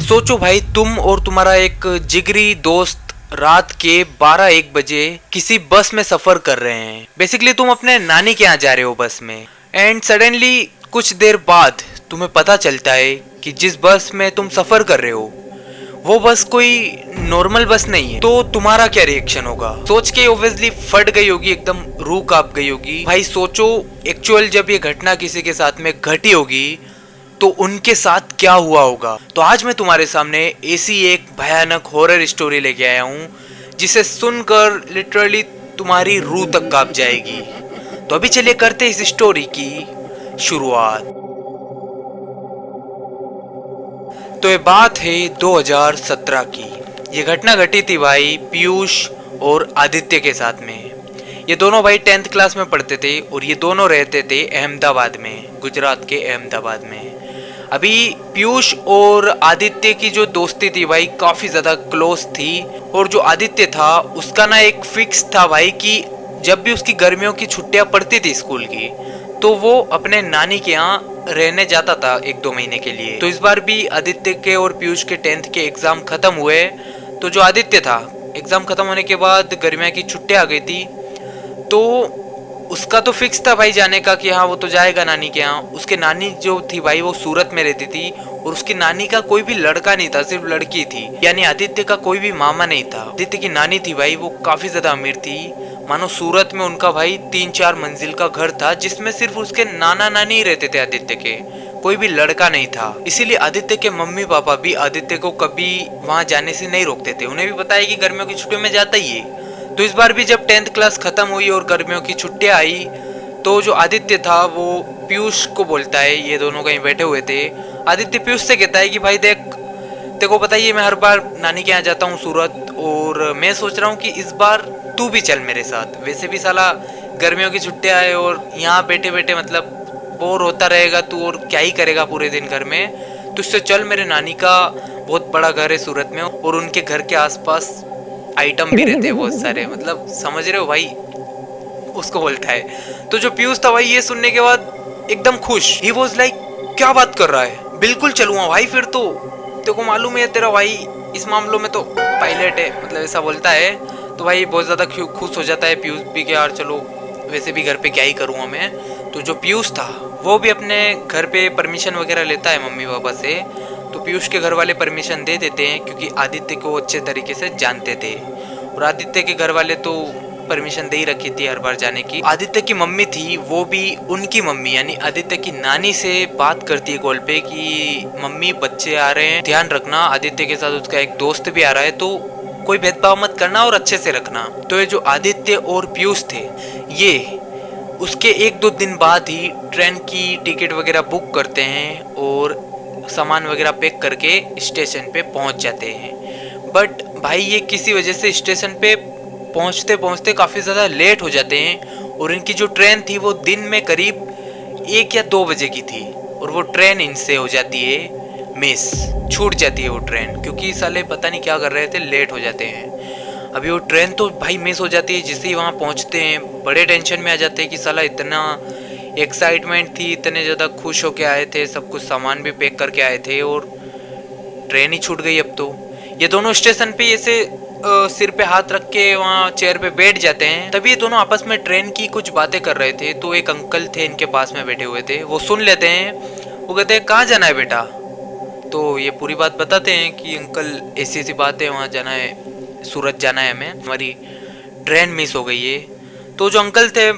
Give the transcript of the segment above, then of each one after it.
सोचो भाई, तुम और तुम्हारा एक जिगरी दोस्त रात के 12-1 बजे किसी बस में सफर कर रहे हैं। बेसिकली तुम अपने नानी के यहाँ जा रहे हो बस में, एंड सडनली कुछ देर बाद तुम्हें पता चलता है कि जिस बस में तुम सफर कर रहे हो वो बस कोई नॉर्मल बस नहीं है। तो तुम्हारा क्या रिएक्शन होगा? सोच के ऑब्वियसली फट गई होगी, एकदम रूह कांप गई होगी। भाई सोचो, एक्चुअल जब ये घटना किसी के साथ में घटी होगी तो उनके साथ क्या हुआ होगा। तो आज मैं तुम्हारे सामने ऐसी एक भयानक हॉरर स्टोरी लेके आया हूँ जिसे सुनकर लिटरली तुम्हारी रूह तक कांप जाएगी। तो अभी चलिए करते इस स्टोरी की शुरुआत। तो ये बात है 2017 की। ये घटना घटी थी भाई पीयूष और आदित्य के साथ में। ये दोनों भाई 10th क्लास में पढ़ते थे और ये दोनों रहते थे अहमदाबाद में, गुजरात के अहमदाबाद में। अभी पीयूष और आदित्य की जो दोस्ती थी भाई काफी ज्यादा क्लोज थी। और जो आदित्य था उसका ना एक फिक्स था भाई कि जब भी उसकी गर्मियों की छुट्टियां पड़ती थी स्कूल की तो वो अपने नानी के यहाँ रहने जाता था 1-2 महीने के लिए। तो इस बार भी आदित्य के और पीयूष के 10th के एग्जाम खत्म हुए। तो जो आदित्य था, एग्जाम खत्म होने के बाद गर्मियों की छुट्टियां आ गई थी तो उसका तो फिक्स था भाई जाने का कि हाँ वो तो जाएगा नानी के यहाँ। उसके नानी जो थी भाई वो सूरत में रहती थी और उसकी नानी का कोई भी लड़का नहीं था, सिर्फ लड़की थी। यानी आदित्य का कोई भी मामा नहीं था। आदित्य की नानी थी भाई वो काफी ज्यादा अमीर थी। मानो सूरत में उनका भाई 3-4 मंजिल का घर था जिसमें सिर्फ उसके नाना नानी ही रहते थे आदित्य के, कोई भी लड़का नहीं था। इसीलिए आदित्य के मम्मी पापा भी आदित्य को कभी वहां जाने से नहीं रोकते थे। उन्हें भी पता है कि गर्मियों की छुट्टियों में जाता ही है। तो इस बार भी जब 10th क्लास खत्म हुई और गर्मियों की छुट्टियां आई तो जो आदित्य था वो पीयूष को बोलता है, ये दोनों कहीं बैठे हुए थे। आदित्य पीयूष से कहता है कि भाई देख, तेरे को पता ही है मैं हर बार नानी के यहाँ जाता हूँ सूरत, और मैं सोच रहा हूँ कि इस बार तू भी चल मेरे साथ। वैसे भी साला गर्मियों की छुट्टियां आए और यहाँ बैठे बैठे मतलब बोर होता रहेगा तू, और क्या ही करेगा पूरे दिन घर में। तो इससे चल, मेरे नानी का बहुत बड़ा घर है सूरत में और उनके घर के आसपास आइटम भी रहते हैं बहुत सारे, मतलब समझ रहे हो भाई, उसको बोलता है। तो जो पीयूष था भाई ये सुनने के बाद एकदम खुश। ही वॉज लाइक, क्या बात कर रहा है, बिल्कुल चलूंगा भाई। फिर तो तेरे को मालूम है तेरा भाई इस मामलों में तो पायलट है, मतलब ऐसा बोलता है। तो भाई बहुत ज्यादा खुश हो जाता है पीयूष भी कि यार चलो, वैसे भी घर पे क्या ही करूँगा मैं। तो जो पीयूष था वो भी अपने घर पे परमिशन वगैरह लेता है मम्मी पापा से। तो पीयूष के घर वाले परमिशन दे देते हैं क्योंकि आदित्य को अच्छे तरीके से जानते थे, और आदित्य के घर वाले तो परमिशन दे ही रखी थी हर बार जाने की। आदित्य की मम्मी थी वो भी उनकी मम्मी यानी आदित्य की नानी से बात करती है कॉल पे कि मम्मी बच्चे आ रहे हैं, ध्यान रखना, आदित्य के साथ उसका एक दोस्त भी आ रहा है, तो कोई भेदभाव मत करना और अच्छे से रखना। तो ये जो आदित्य और पीयूष थे ये उसके 1-2 दिन बाद ही ट्रेन की टिकट वगैरह बुक करते हैं और सामान वगैरह पैक करके स्टेशन पे पहुंच जाते हैं। बट भाई ये किसी वजह से स्टेशन पे पहुंचते पहुंचते काफ़ी ज़्यादा लेट हो जाते हैं, और इनकी जो ट्रेन थी वो दिन में करीब 1 या 2 बजे की थी, और वो ट्रेन इनसे हो जाती है मिस, छूट जाती है वो ट्रेन, क्योंकि साले पता नहीं क्या कर रहे थे, लेट हो जाते हैं। अभी वो ट्रेन तो भाई मिस हो जाती है। जिससे ही वहाँ पहुँचते हैं बड़े टेंशन में आ जाते हैं कि साला इतना एक्साइटमेंट थी, इतने ज़्यादा खुश होके आए थे, सब कुछ सामान भी पैक करके आए थे और ट्रेन ही छूट गई। अब तो ये दोनों स्टेशन पे ऐसे सिर पे हाथ रख के वहाँ चेयर पे बैठ जाते हैं। तभी ये दोनों आपस में ट्रेन की कुछ बातें कर रहे थे। तो एक अंकल थे इनके पास में बैठे हुए थे, वो सुन लेते हैं। वो कहते हैं कहाँ जाना है बेटा? तो ये पूरी बात बताते हैं कि अंकल ऐसी ऐसी बात है, वहाँ जाना है, सूरत जाना है हमें, हमारी ट्रेन मिस हो गई है। तो जो अंकल थे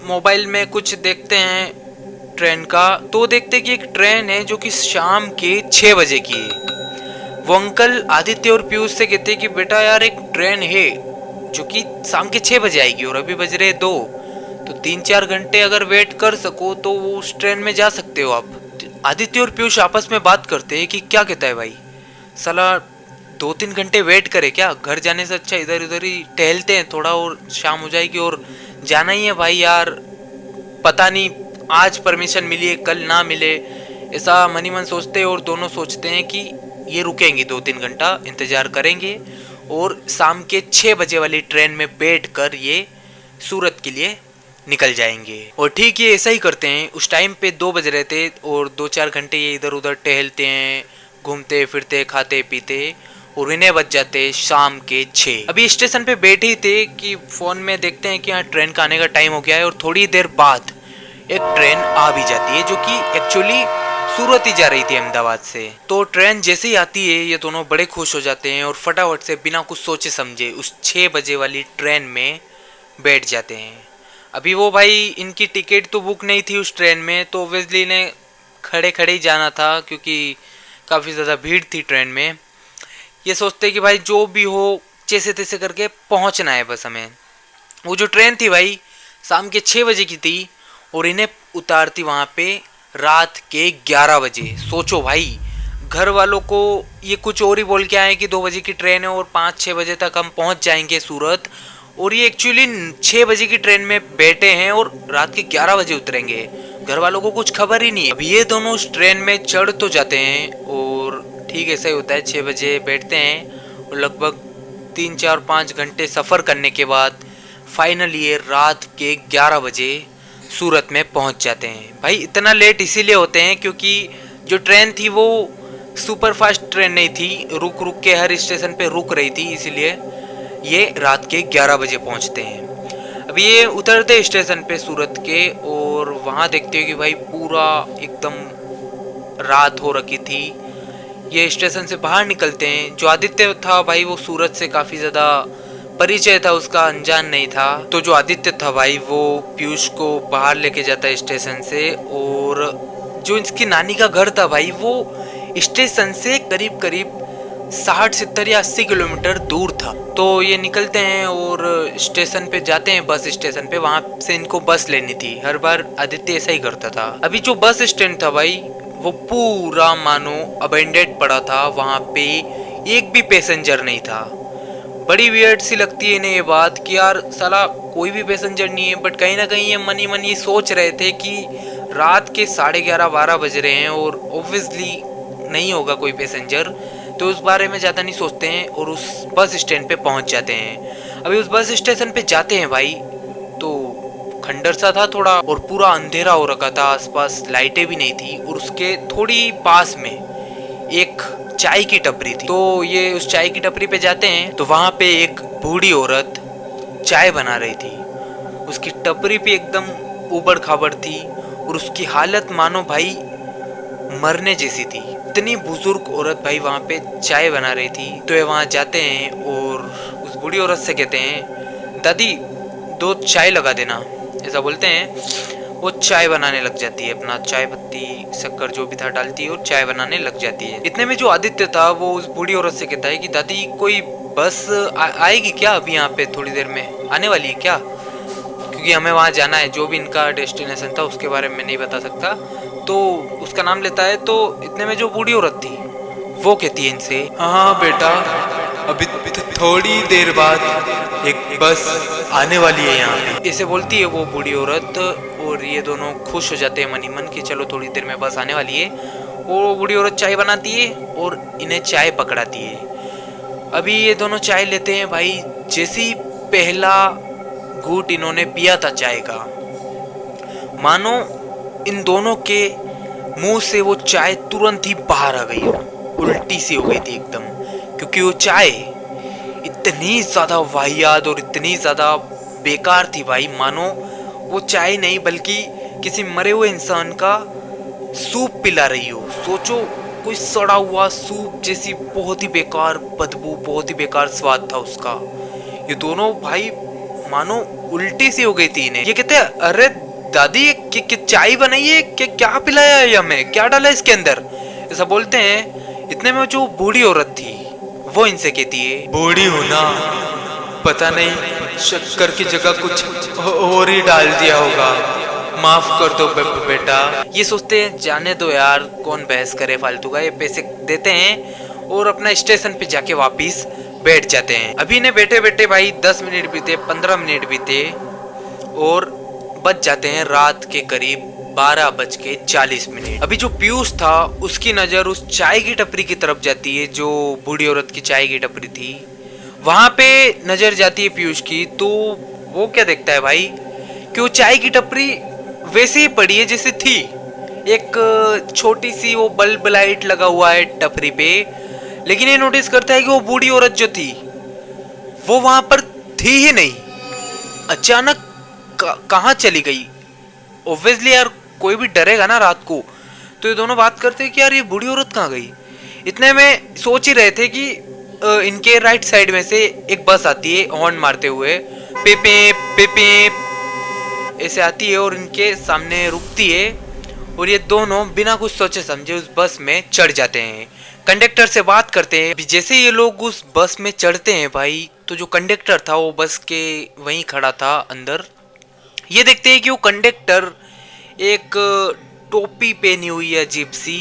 मोबाइल में कुछ देखते हैं ट्रेन का, तो देखते कि एक ट्रेन है जो कि शाम के 6 बजे की है। वो अंकल आदित्य और पीयूष से कहते कि बेटा यार एक ट्रेन है जो कि शाम के 6 बजे आएगी और अभी बज रहे 2, तो 3-4 घंटे अगर वेट कर सको तो वो उस ट्रेन में जा सकते हो आप। आदित्य और पीयूष आपस में बात करते हैं कि क्या कहता है भाई, साला 2-3 घंटे वेट करे क्या? घर जाने से अच्छा इधर उधर ही टहलते हैं थोड़ा और शाम हो जाएगी और जाना ही है भाई यार, पता नहीं आज परमिशन मिली है कल ना मिले, ऐसा मनी मन सोचते हैं। और दोनों सोचते हैं कि ये रुकेंगे 2-3 घंटा इंतजार करेंगे और शाम के 6 बजे वाली ट्रेन में बैठ कर ये सूरत के लिए निकल जाएंगे। और ठीक ये ऐसा ही करते हैं। उस टाइम पे 2 बज रहे थे और 2-4 घंटे ये इधर उधर टहलते हैं, घूमते फिरते खाते पीते और इन्हें बज जाते शाम के 6। अभी स्टेशन पे बैठे ही थे कि फोन में देखते हैं कि यहाँ ट्रेन का आने का टाइम हो गया है और थोड़ी देर बाद एक ट्रेन आ भी जाती है जो कि एक्चुअली सूरत ही जा रही थी अहमदाबाद से। तो ट्रेन जैसे ही आती है ये दोनों बड़े खुश हो जाते हैं और फटाफट से बिना कुछ सोचे समझे उस 6 बजे वाली ट्रेन में बैठ जाते हैं। अभी वो भाई इनकी टिकट तो बुक नहीं थी उस ट्रेन में, तो ऑब्वियसली इन्हें खड़े खड़े ही जाना था क्योंकि काफ़ी ज़्यादा भीड़ थी ट्रेन में। ये सोचते कि भाई जो भी हो जैसे तैसे करके पहुंचना है बस हमें। वो जो ट्रेन थी भाई शाम के 6 बजे की थी और इन्हें उतारती वहाँ पे रात के 11 बजे। सोचो भाई, घर वालों को ये कुछ और ही बोल के आए कि 2 बजे की ट्रेन है और 5-6 बजे तक हम पहुँच जाएंगे सूरत, और ये एक्चुअली 6 बजे की ट्रेन में बैठे हैं और रात के 11 बजे उतरेंगे। घर वालों को कुछ खबर ही नहीं है। अभी ये दोनों उस ट्रेन में चढ़ तो जाते हैं और ठीक ऐसा ही होता है, 6 बजे बैठते हैं और लगभग 3-4-5 घंटे सफ़र करने के बाद फाइनली ये रात के 11 बजे सूरत में पहुंच जाते हैं। भाई इतना लेट इसीलिए होते हैं क्योंकि जो ट्रेन थी वो सुपर फास्ट ट्रेन नहीं थी, रुक रुक के हर स्टेशन पे रुक रही थी, इसीलिए ये रात के 11 बजे पहुंचते हैं। अभी ये उतरते स्टेशन पे सूरत के और वहाँ देखते हो कि भाई पूरा एकदम रात हो रखी थी। ये स्टेशन से बाहर निकलते हैं। जो आदित्य था भाई वो सूरत से काफ़ी ज़्यादा परिचय था उसका, अनजान नहीं था। तो जो आदित्य था भाई वो पीयूष को बाहर लेके जाता है स्टेशन से, और जो इसकी नानी का घर था भाई वो स्टेशन से करीब करीब 60-70 या 80 किलोमीटर दूर था। तो ये निकलते हैं और स्टेशन पे जाते हैं, बस स्टेशन पे। वहाँ से इनको बस लेनी थी, हर बार आदित्य ऐसा ही करता था। अभी जो बस स्टैंड था भाई वो पूरा मानो अबेंडेड पड़ा था, वहाँ पे एक भी पैसेंजर नहीं था। बड़ी वियर्ड सी लगती है इन्हें ये बात कि यार साला कोई भी पैसेंजर नहीं है, बट कहीं ना कहीं ये मन ही मन ये सोच रहे थे कि रात के 11:30-12 बज रहे हैं और ऑब्वियसली नहीं होगा कोई पैसेंजर, तो उस बारे में ज़्यादा नहीं सोचते हैं और उस बस स्टैंड पे पहुंच जाते हैं। अभी उस बस स्टेशन पे जाते हैं भाई तो खंडर सा था थोड़ा और पूरा अंधेरा हो रखा था, आसपास लाइटें भी नहीं थी, और उसके थोड़ी पास में एक चाय की टपरी थी। तो ये उस चाय की टपरी पे जाते हैं तो वहाँ पे एक बूढ़ी औरत चाय बना रही थी। उसकी टपरी पे एकदम उबड़ खाबड़ थी और उसकी हालत मानो भाई मरने जैसी थी। इतनी बुजुर्ग औरत भाई वहाँ पे चाय बना रही थी। तो ये वहाँ जाते हैं और उस बूढ़ी औरत से कहते हैं, दादी 2 चाय लगा देना, ऐसा बोलते हैं। वो चाय बनाने लग जाती है, अपना चाय पत्ती शक्कर जो भी था डालती है और चाय बनाने लग जाती है। इतने में जो आदित्य था वो उस बूढ़ी औरत से कहता है कि दादी कोई बस आएगी क्या, अभी यहाँ पे थोड़ी देर में आने वाली है क्या, क्योंकि हमें वहाँ जाना है। जो भी इनका डेस्टिनेशन था उसके बारे में नहीं बता सकता, तो उसका नाम लेता है। तो इतने में जो बूढ़ी औरत थी वो कहती है इनसे, हाँ बेटा अभी थोड़ी देर बाद एक बस आने वाली है यहाँ पे, ऐसे बोलती है वो बूढ़ी औरत। और ये दोनों खुश हो जाते हैं मन ही मन कि चलो थोड़ी देर में बस आने वाली है। वो बूढ़ी औरत चाय बनाती है और इन्हें चाय पकड़ाती है। अभी ये दोनों चाय लेते हैं भाई। जैसे ही पहला घूंट इन्होंने पिया था चाय का, मानो इन दोनों के मुंह से वो चाय तुरंत ही बाहर आ गई हो, उल्टी सी हो गई थी एकदम, क्योंकि वो चाय इतनी ज़्यादा वाहियात और इतनी ज़्यादा बेकार थी भाई, मानो वो चाय नहीं बल्कि किसी मरे हुए इंसान का सूप पिला रही हो। सोचो, कोई सड़ा हुआ सूप जैसी बहुत ही बेकार बदबू, बहुत ही बेकार स्वाद था उसका। ये दोनों भाई मानो उल्टी सी हो गई थी इन्हें। ये कहते हैं, अरे दादी ये चाय बनाई है, क्या पिलाया है हमें, क्या डाला इसके अंदर, ऐसा बोलते हैं। इतने में जो बूढ़ी औरत थी वो इनसे कहती है, बूढ़ी हो ना, पता नहीं शक्कर की जगह कुछ और ही डाल दिया होगा, माफ कर दो बेटा। ये सोचते हैं जाने दो यार, कौन बहस करे फालतू का। ये पैसे देते हैं और अपना स्टेशन पे जाके वापिस बैठ जाते हैं। अभी इन्हें बैठे बैठे भाई 10 मिनट बीते, 15 मिनट बीते और बज जाते हैं रात के करीब 12:40। अभी जो पीयूष था उसकी नजर उस चाय की टपरी की तरफ जाती है, जो बूढ़ी औरत की चाय की टपरी थी। वहां पे नजर जाती है पीयूष की, तो वो क्या देखता है भाई कि वो चाय की टपरी वैसे ही पड़ी है जैसे थी, एक छोटी सी वो बल्ब लाइट लगा हुआ है टपरी पे, लेकिन ये नोटिस करता है कि वो बूढ़ी औरत जो थी वो वहां पर थी ही नहीं। अचानक कहाँ चली गई। ऑब्वियसली यार कोई भी डरेगा ना रात को, तो ये दोनों बात करते हैं कि यार ये बूढ़ी औरत कहाँ गई। इतने में सोच ही रहे थे कि इनके राइट साइड में से एक बस आती है हॉर्न मारते हुए, पे पे ऐसे आती है और इनके सामने रुकती है, और ये दोनों बिना कुछ सोचे समझे उस बस में चढ़ जाते हैं। कंडक्टर से बात करते हैं। जैसे ये लोग उस बस में चढ़ते हैं भाई, तो जो कंडक्टर था वो बस के वहीं खड़ा था अंदर। ये देखते हैं कि वो कंडक्टर एक टोपी पहनी हुई है अजीब सी,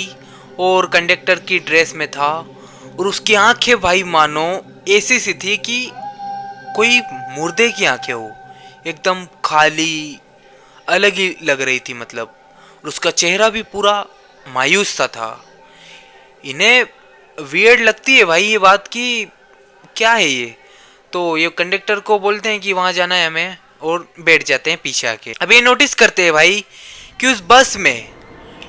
और कंडक्टर की ड्रेस में था, और उसकी आंखें भाई मानो ऐसी सी थी कि कोई मुर्दे की आंखें हो, एकदम खाली अलग ही लग रही थी मतलब। और उसका चेहरा भी पूरा मायूस सा था। इन्हें वियर्ड लगती है भाई ये बात कि क्या है ये, तो ये कंडक्टर को बोलते हैं कि वहाँ जाना है हमें, और बैठ जाते हैं पीछे आके। अब ये नोटिस करते हैं भाई कि उस बस में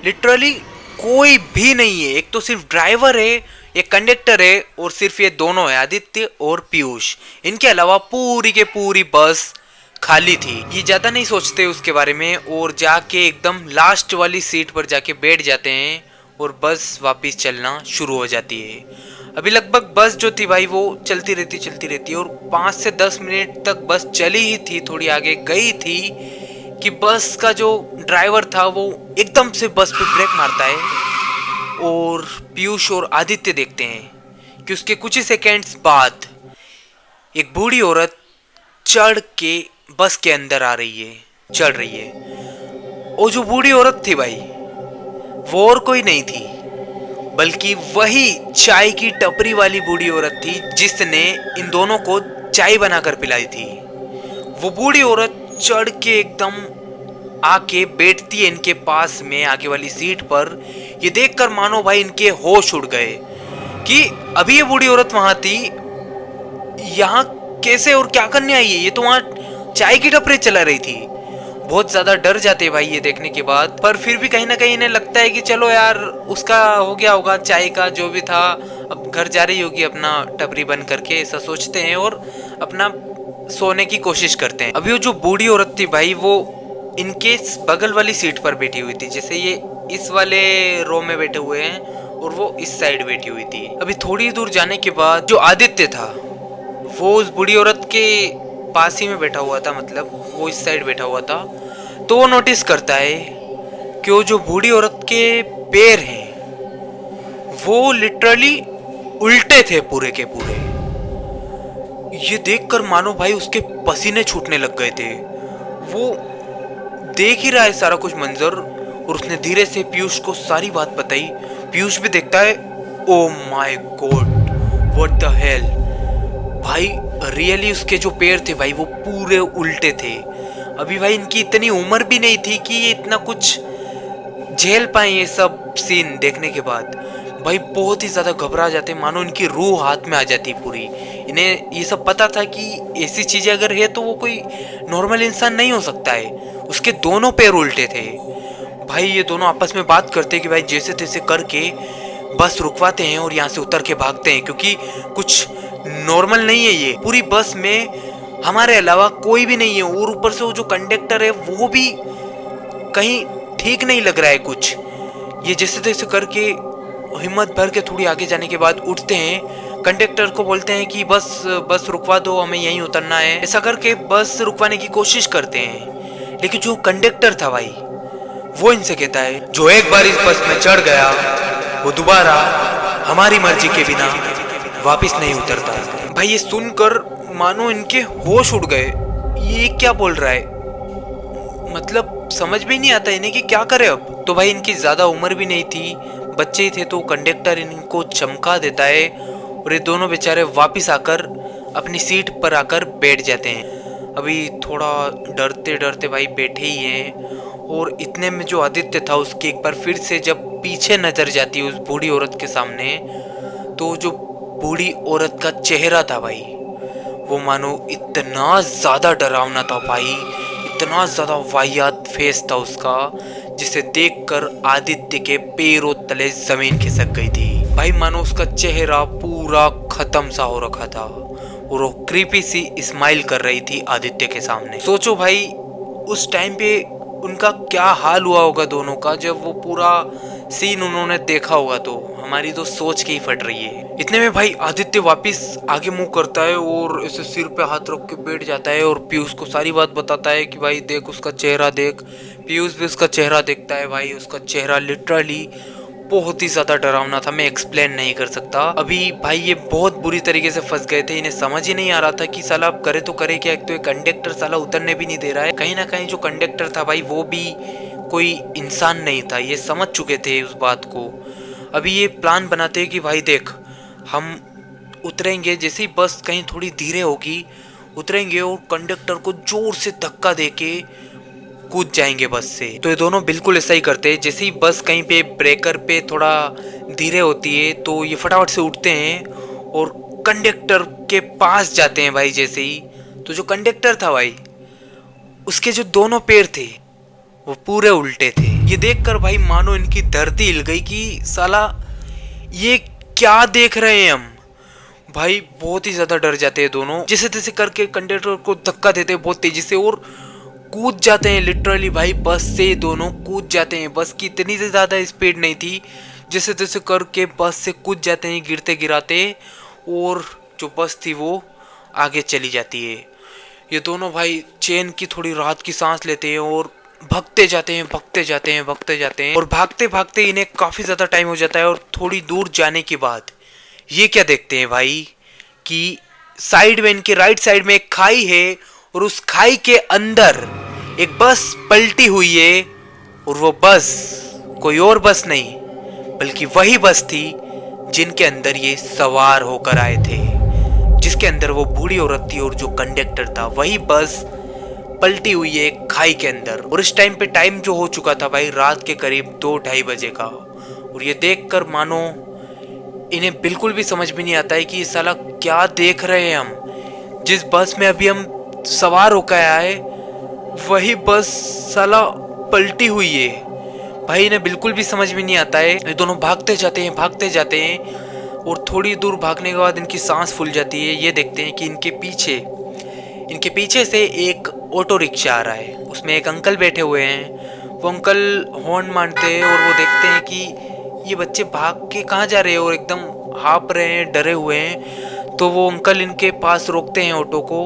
लिटरली कोई भी नहीं है। एक तो सिर्फ ड्राइवर है, एक कंडक्टर है, और सिर्फ ये दोनों है, आदित्य और पीयूष। इनके अलावा पूरी के पूरी बस खाली थी। ये ज्यादा नहीं सोचते उसके बारे में, और जाके एकदम लास्ट वाली सीट पर जाके बैठ जाते हैं, और बस वापस चलना शुरू हो जाती है। अभी लगभग बस जो थी भाई वो चलती रहती, और 5 से 10 मिनट तक बस चली ही थी, थोड़ी आगे गई थी कि बस का जो ड्राइवर था वो एकदम से बस पे ब्रेक मारता है, और पीयूष और आदित्य देखते हैं कि उसके कुछ ही सेकेंड्स बाद एक बूढ़ी औरत चढ़ के बस के अंदर आ रही है, चढ़ रही है। और जो बूढ़ी औरत थी भाई वो और कोई नहीं थी बल्कि वही चाय की टपरी वाली बूढ़ी औरत थी जिसने इन दोनों को चाय बनाकर पिलाई थी। वो बूढ़ी औरत चढ़ के एकदम आके बैठती है इनके पास में आगे वाली सीट पर। ये देखकर मानो भाई इनके होश उड़ गए कि अभी ये बूढ़ी औरत वहां थी, यहाँ कैसे और क्या करने आई है, ये तो वहां चाय की टपरी चला रही थी। बहुत ज्यादा डर जाते भाई ये देखने के बाद, पर फिर भी कहीं ना कहीं इन्हें लगता है कि चलो यार उसका हो गया होगा, चाय का जो भी था, अब घर जा रही होगी अपना टपरी बंद करके, ऐसा सोचते हैं और अपना सोने की कोशिश करते हैं। अभी वो जो बूढ़ी औरत थी भाई वो इनके बगल वाली सीट पर बैठी हुई थी, जैसे ये इस वाले रो में बैठे हुए हैं और वो इस साइड बैठी हुई थी। अभी थोड़ी दूर जाने के बाद जो आदित्य था वो उस बूढ़ी औरत के पास ही में बैठा हुआ था, मतलब वो इस साइड बैठा हुआ था। तो वो नोटिस करता है कि वो जो बूढ़ी औरत के पैर हैं वो लिटरली उल्टे थे पूरे के पूरे। ये देखकर मानो भाई उसके पसीने छूटने लग गए थे। वो देख ही रहा है सारा कुछ मंजर, और उसने धीरे से पीयूष को सारी बात बताई। पीयूष भी देखता है, oh my God what the hell. भाई रियली उसके जो पैर थे भाई वो पूरे उल्टे थे। अभी भाई इनकी इतनी उम्र भी नहीं थी कि ये इतना कुछ झेल पाए ये सब सीन देखने के बाद। भाई बहुत ही ज्यादा घबरा जाते, मानो इनकी रूह हाथ में आ जाती पूरी। इन्हें ये सब पता था कि ऐसी चीजें अगर है तो वो कोई नॉर्मल इंसान नहीं हो सकता है। उसके दोनों पैर उल्टे थे। भाई ये दोनों आपस में बात करते कि भाई जैसे तैसे करके बस रुकवाते हैं और यहाँ से उतर के भागते हैं, क्योंकि कुछ नॉर्मल नहीं है ये। पूरी बस में हमारे अलावा कोई भी नहीं है, और ऊपर से वो जो कंडक्टर है वो भी कहीं ठीक नहीं लग रहा है कुछ। ये जैसे तैसे करके हिम्मत भर के थोड़ी आगे जाने के बाद उठते हैं। कंडक्टर को बोलते हैं कि बस रुकवा दो, हमें यहीं उतरना है। ऐसा करके बस रुकवाने की कोशिश करते हैं, लेकिन जो कंडक्टर था भाई वो इनसे कहता है जो एक बार इस बस में चढ़ गया वो दोबारा हमारी मर्जी के बिना वापस नहीं उतरता। भाई ये सुनकर मानो इनके होश उड़ गए। ये क्या बोल रहा है, मतलब समझ भी नहीं आता इन्हें कि क्या करे अब। तो भाई इनकी ज्यादा उम्र भी नहीं थी, बच्चे ही थे, तो कंडक्टर इनको चमका देता है और ये दोनों बेचारे वापस आकर अपनी सीट पर आकर बैठ जाते हैं। अभी थोड़ा डरते डरते भाई बैठे ही हैं, और इतने में जो आदित्य था उसकी एक बार फिर से जब पीछे नजर जाती है उस बूढ़ी औरत के सामने, तो जो बूढ़ी औरत का चेहरा था भाई वो मानो इतना ज्यादा डरावना था भाई, इतना ज्यादा वाहियात फेस था उसका जिसे देखकर आदित्य के पैरों तले जमीन खिसक गई थी भाई। मानो उसका चेहरा पूरा खत्म सा हो रखा था और वो क्रीपी सी स्माइल कर रही थी आदित्य के सामने। सोचो भाई उस टाइम पे उनका क्या हाल हुआ होगा दोनों का, जब वो पूरा सीन उन्होंने देखा होगा। तो हमारी तो सोच के ही फट रही है। इतने में भाई आदित्य वापस आगे मुंह करता है और ऐसे सिर पे हाथ रख के बैठ जाता है और पीयूष को सारी बात बताता है कि भाई देख उसका चेहरा देख। पीयूष भी उसका चेहरा देखता है भाई। उसका चेहरा लिटरली बहुत ही ज्यादा डरावना था, मैं एक्सप्लेन नहीं कर सकता अभी भाई। ये बहुत बुरी तरीके से फंस गए थे, इन्हें समझ ही नहीं आ रहा था कि साला अब करे तो करे क्या। एक तो ये कंडक्टर साला उतरने भी नहीं दे रहा है। कहीं ना कहीं जो कंडक्टर था भाई वो भी कोई इंसान नहीं था, ये समझ चुके थे उस बात को। अभी ये प्लान बनाते हैं कि भाई देख हम उतरेंगे, जैसे ही बस कहीं थोड़ी धीरे होगी उतरेंगे और कंडक्टर को जोर से धक्का देके कूद जाएंगे बस से। तो ये दोनों बिल्कुल ऐसा ही करते हैं। जैसे ही बस कहीं पे ब्रेकर पे थोड़ा धीरे होती है तो ये फटाफट से उठते हैं और कंडक्टर के पास जाते हैं भाई। जैसे ही तो जो कंडक्टर था भाई उसके जो दोनों पैर थे वो पूरे उल्टे थे। ये देखकर भाई मानो इनकी धरती हिल गई कि साला ये क्या देख रहे हैं हम। भाई बहुत ही ज्यादा डर जाते हैं दोनों। जैसे तैसे करके कंडक्टर को धक्का देते हैं बहुत तेजी से और कूद जाते हैं लिटरली भाई। बस से दोनों कूद जाते हैं। बस की इतनी से ज्यादा स्पीड नहीं थी, जैसे तैसे करके बस से कूद जाते हैं गिरते गिराते, और जो बस थी वो आगे चली जाती है। ये दोनों भाई चैन की थोड़ी राहत की सांस लेते हैं और भागते जाते हैं भागते जाते हैं भागते जाते हैं। और भागते भागते इन्हें काफी ज्यादा टाइम हो जाता है। और थोड़ी दूर जाने के बाद ये क्या देखते हैं भाई कि साइड में इनके राइट साइड में एक खाई है और उस खाई के अंदर एक बस पलटी हुई है। और वो बस कोई और बस नहीं बल्कि वही बस थी जिनके अंदर ये सवार होकर आए थे, जिसके अंदर वो बूढ़ी औरत थी और जो कंडक्टर था। वही बस पलटी हुई है एक खाई के अंदर। और इस टाइम पे टाइम जो हो चुका था भाई रात के करीब 2-2:30 बजे का। और ये देखकर मानो इन्हें बिल्कुल भी समझ में नहीं आता है कि ये साला क्या देख रहे हैं हम। जिस बस में अभी हम सवार होकर आए वही बस साला पलटी हुई है भाई। इन्हें बिल्कुल भी समझ में नहीं आता है। ये दोनों भागते जाते हैं भागते जाते हैं और थोड़ी दूर भागने के बाद इनकी सांस फूल जाती है। ये देखते हैं कि इनके पीछे से एक ऑटो रिक्शा आ रहा है। उसमें एक अंकल बैठे हुए हैं। वो अंकल हॉर्न मारते हैं और वो देखते हैं कि ये बच्चे भाग के कहाँ जा रहे हैं और एकदम हाँप रहे हैं, डरे हुए हैं। तो वो अंकल इनके पास रोकते हैं ऑटो को।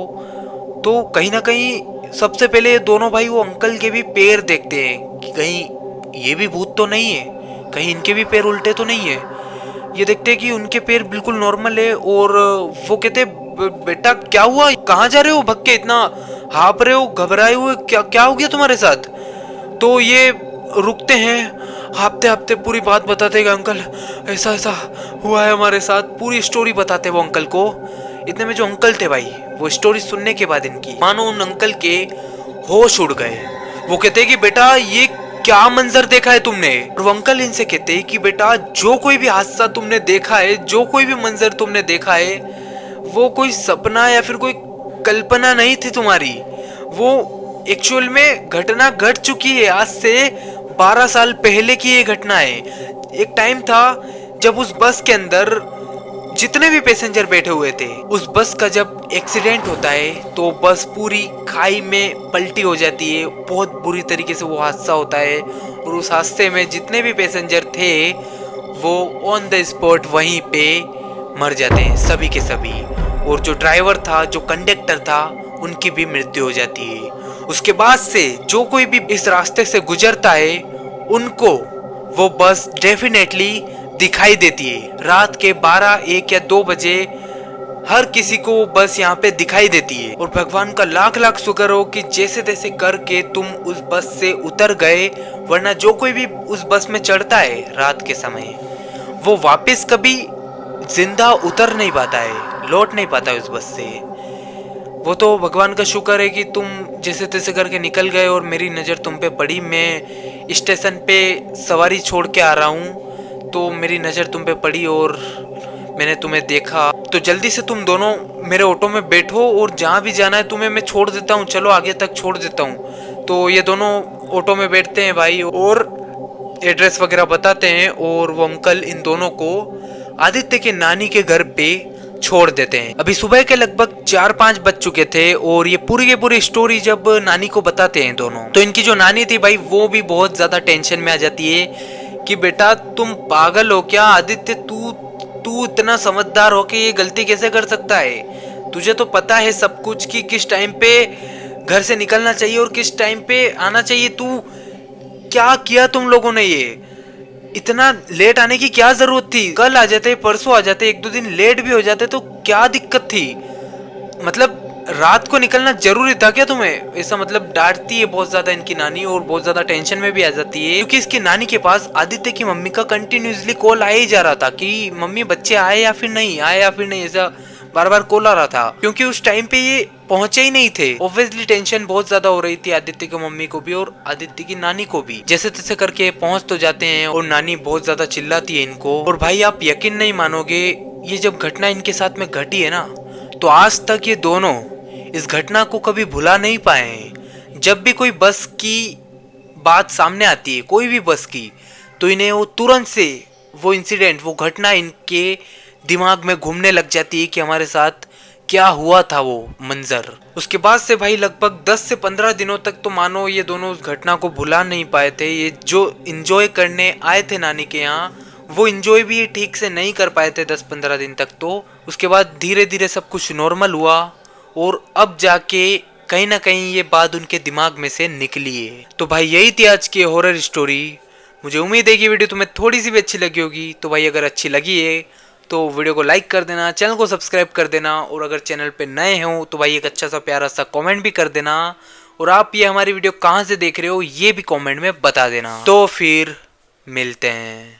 तो कहीं ना कहीं सबसे पहले दोनों भाई वो अंकल के भी पैर देखते हैं कि कहीं ये भी भूत तो नहीं है, कहीं इनके भी पैर उल्टे तो नहीं है। ये देखते हैं कि उनके पैर बिल्कुल नॉर्मल है। और वो कहते बेटा क्या हुआ, कहाँ जा रहे हो, भग के इतना हाँप रहे हो, घबराए हुए, क्या क्या हो गया तुम्हारे साथ। तो ये रुकते हैं, हाँपते हाँपते पूरी बात बताते हैं अंकल ऐसा ऐसा हुआ है हमारे साथ। पूरी स्टोरी बताते वो अंकल को। इतने में जो अंकल थे भाई वो स्टोरी सुनने के बाद इनकी मानो उन अंकल के होश उड़ गए। वो कहते हैं कि बेटा ये क्या मंजर देखा है तुमने। और वो अंकल इनसे कहते हैं कि बेटा जो कोई भी हादसा तुमने देखा है, जो कोई भी मंजर तुमने देखा है, वो कोई सपना या फिर कोई कल्पना नहीं थी तुम्हारी। वो एक्चुअल में घटना घट चुकी है। आज से 12 साल पहले की ये घटना है। एक टाइम था जब उस बस के अंदर जितने भी पैसेंजर बैठे हुए थे, उस बस का जब एक्सीडेंट होता है तो बस पूरी खाई में पलटी हो जाती है। बहुत बुरी तरीके से वो हादसा होता है और उस हादसे में जितने भी पैसेंजर थे वो ऑन द स्पॉट वहीं पे मर जाते हैं, सभी के सभी। और जो ड्राइवर था, जो कंडक्टर था, उनकी भी मृत्यु हो जाती है। उसके बाद से जो कोई भी इस रास्ते से गुजरता है उनको वो बस डेफिनेटली दिखाई देती है। रात के 12, 1 या 2 बजे हर किसी को बस यहाँ पे दिखाई देती है। और भगवान का लाख लाख शुक्र हो कि जैसे तैसे करके तुम उस बस से उतर गए, वरना जो कोई भी उस बस में चढ़ता है रात के समय वो वापस कभी जिंदा उतर नहीं पाता है, लौट नहीं पाता है उस बस से। वो तो भगवान का शुक्र है कि तुम जैसे तैसे करके निकल गए और मेरी नज़र तुम पे पड़ी। मैं स्टेशन पे सवारी छोड़ के आ रहा हूँ तो मेरी नज़र तुम पे पड़ी और मैंने तुम्हें देखा। तो जल्दी से तुम दोनों मेरे ऑटो में बैठो और जहाँ भी जाना है तुम्हें मैं छोड़ देता हूँ, चलो आगे तक छोड़ देता हूँ। तो ये दोनों ऑटो में बैठते हैं भाई और एड्रेस वगैरह बताते हैं और वो अंकल इन दोनों को आदित्य के नानी के घर पे छोड़ देते हैं। अभी सुबह के लगभग 4-5 बज चुके थे और ये पूरी की पूरी स्टोरी जब नानी को बताते हैं दोनों, तो इनकी जो नानी थी भाई वो भी बहुत ज्यादा टेंशन में आ जाती है कि बेटा तुम पागल हो क्या आदित्य, तू इतना समझदार हो के ये गलती कैसे कर सकता है? तुझे तो पता है सब कुछ कि किस टाइम पे घर से निकलना चाहिए और किस टाइम पे आना चाहिए। तू क्या किया तुम लोगों ने? ये इतना लेट आने की क्या जरूरत थी? कल आ जाते, परसों आ जाते, 1-2 दिन लेट भी हो जाते तो क्या दिक्कत थी? मतलब रात को निकलना जरूरी था क्या तुम्हें? ऐसा मतलब डांटती है बहुत ज्यादा इनकी नानी और बहुत ज्यादा टेंशन में भी आ जाती है क्योंकि इसकी नानी के पास आदित्य की मम्मी का कंटिन्यूसली कॉल आ ही जा रहा था कि मम्मी बच्चे आए या फिर नहीं आए, या फिर नहीं, ऐसा बार बार कॉल आ रहा था क्योंकि उस टाइम पे ये पहुंचे ही नहीं थे। ऑब्वियसली टेंशन बहुत ज्यादा हो रही थी आदित्य की मम्मी को भी और आदित्य की नानी को भी। जैसे तैसे करके पहुंच तो जाते हैं और नानी बहुत ज्यादा चिल्लाती है इनको। और भाई आप यकीन नहीं मानोगे, ये जब घटना इनके साथ में घटी है ना, तो आज तक ये दोनों इस घटना को कभी भुला नहीं पाए हैं। जब भी कोई बस की बात सामने आती है, कोई भी बस की, तो इन्हें वो तुरंत से वो इंसिडेंट, वो घटना इनके दिमाग में घूमने लग जाती है कि हमारे साथ क्या हुआ था वो मंजर। उसके बाद से भाई लगभग 10 से 15 दिनों तक तो मानो ये दोनों उस घटना को भुला नहीं पाए थे। ये जो इंजॉय करने आए थे नानी के यहाँ, वो इंजॉय भी ठीक से नहीं कर पाए थे 10-15 दिन तक। तो उसके बाद धीरे धीरे सब कुछ नॉर्मल हुआ और अब जाके कहीं ना कहीं ये बात उनके दिमाग में से निकली है। तो भाई यही थी आज की हॉरर स्टोरी। मुझे उम्मीद है कि वीडियो तुम्हें थोड़ी सी भी अच्छी लगी होगी। तो भाई अगर अच्छी लगी है तो वीडियो को लाइक कर देना, चैनल को सब्सक्राइब कर देना और अगर चैनल पे नए हो तो भाई एक अच्छा सा प्यारा सा कमेंट भी कर देना। और आप ये हमारी वीडियो कहाँ से देख रहे हो ये भी कमेंट में बता देना। तो फिर मिलते हैं।